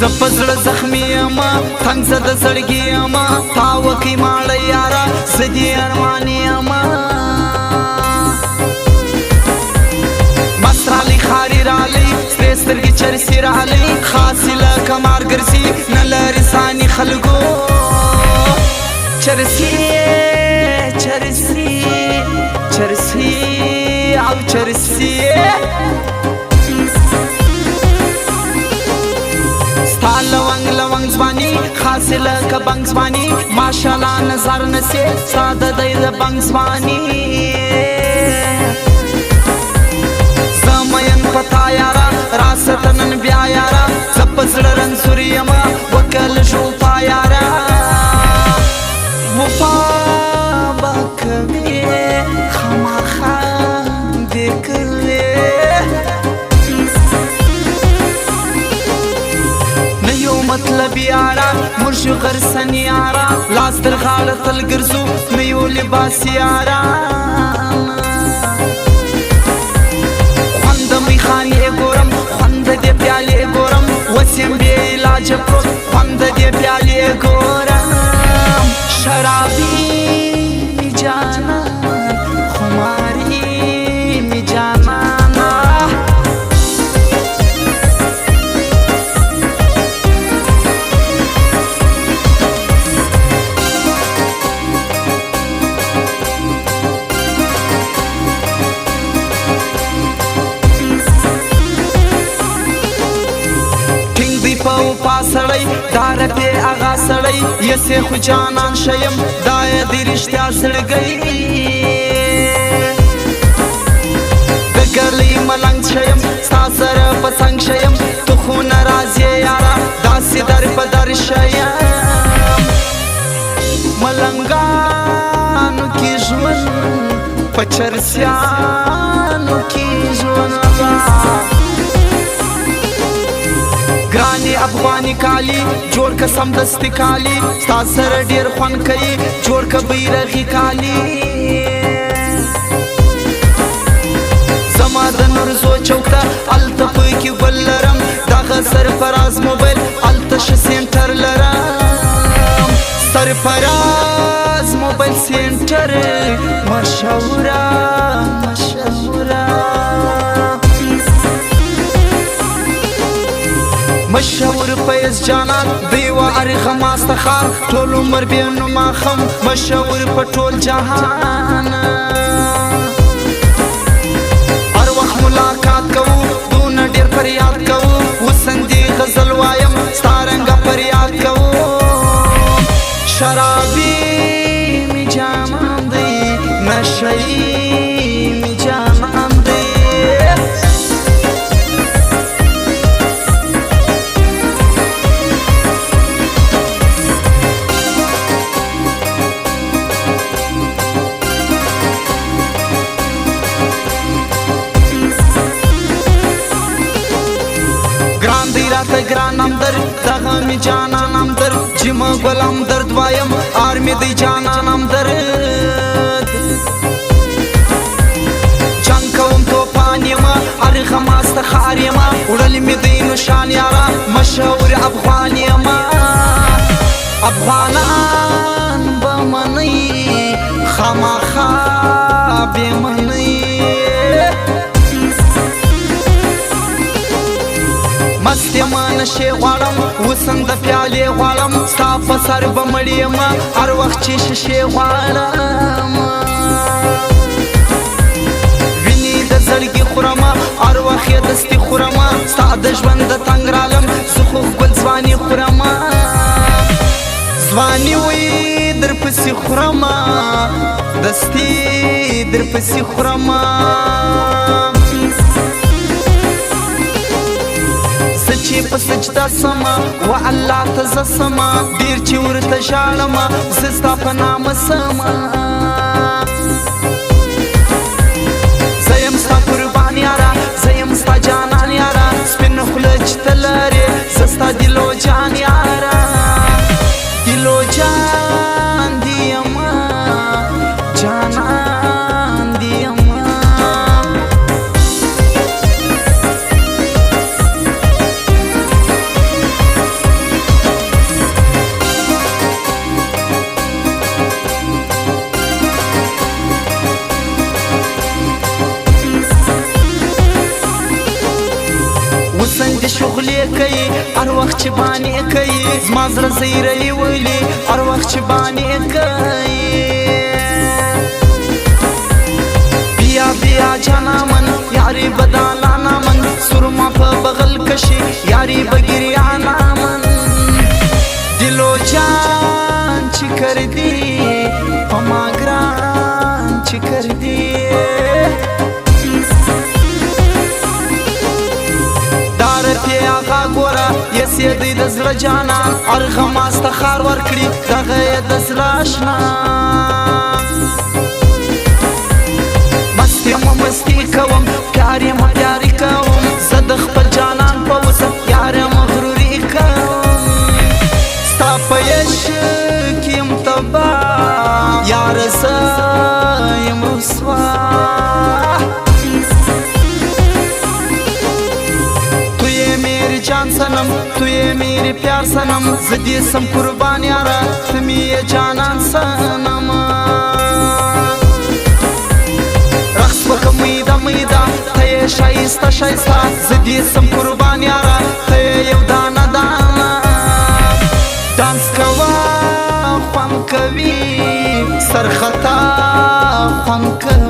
زپزړه زخمی اما تنگ زده زړګي اما تا وکي ماړه یارا زدي ارماني اما مسترالی خاري رالي سترګي چرسي رالي خاصله کمار ګرځي نلري ساني خلګو چرسي چرسي چرسي او چرسي لونگ لونگ زبانی خاصله که بنگ زبانی ماشالله نظر نسی ساده دی ده بنگ زبانی زمین پتا یارا راستنن بیا یارا زپزل رنسوری اما وکل شوپا یارا وفا بکوی خما خان دیکلی مطلب یارا مرشو غرسن یارا لاس در غالت الگرزو نیو لباس یارا خوند میخانی گورم خوند دی پیالی گورم وسیم بی علاج پرو خوند دی پیالی گورم شرابی می جانا خماری می جانا سړی دار په اغا سړی یسه خو جانان شیم دای دی رښتیا سړګی دګرلی ملنګ شیم ستا سره پسنګ شیم تو خو ناراضی یارا داسې در په در شیم ملنګانو کې ژوند پچرسیانو کې ژوند گرانی افغانی کالی جوړ که سم دستی کالی ستا سره ډیر خوند کوي جوړ که بیرغی کالی زما د نورزو چوک ته هلته پکې ګل لرم دغه سرفراز موبایل هلته ښه سینټر لرم سرفراز موبایل سینټر مشهوره مشهوره مشهور پیس جانان دیوا ارغم استخار ټول عمر بینو ماخم مشهور په ټول جهان هر وخت ملاقات کوو دون ډیر فریاد کوو وسندي غزل وایم ستارنګ فریاد کوو شرابي می جانان دی نشئی می جانان دی گرانم در دغه می جانانم در جیم غلام درد وایم آرمی دی جانانم درد جنگ کوم توپان یما ارغم استخار یما وړل می دی نشان یارا مشهور افغان یما افغانان بمنی خامخا بمنی مستی مان شي غواړم وسم د پیالې غواړم ستا په سر به مړ یم هر وخت چې شیشې غواړم وینې د زړګي خورم هر وخت یې دستي خورم ستا د ژوند د تنګ رالم زه خو ګل ځواني خورم ځواني وي در پسې خورم دستي در پسې خورم چې په سجده سما و الله ته ز سما ډیر چې ورته ژاړم زه ستا په نامه سما زه یم ستا قربان یاره زه یم ستا جانان یاره سپین خوله چې ته لرې زه ستا دلو جان یاره دلو جان دی یمه جانان دی یمه تل دې شغلې کوي هر وخت چې بانې کوي زما زړه زیری ولي هر وخت چې بانې کوي بیا بیا جانامن یاري بدالانا من سرما په بغل کشي یاري بګریانا من دلو جان چې کر دی پما ګران چې کر دی ګورا یسې دی د زړه جانا ارغه ماسته خار ورکړي دغه یې د زړه اشنا مستي یم مستي کوم پیار یم پیاري کوم زه د خپل جانان په وسه یار یم غروري کوم ستا په عشق یم تبا یار زه یم رسوا جان سنم تو یہ میری پیار سنم زدی سم قربان یارا تمی یہ جانان سنم رقص بکم میدا میدا تی شایستا شایستا زدی سم قربان یارا تی یو دانا دانا دانس کوا خوان کوي سرخطا خوان کوي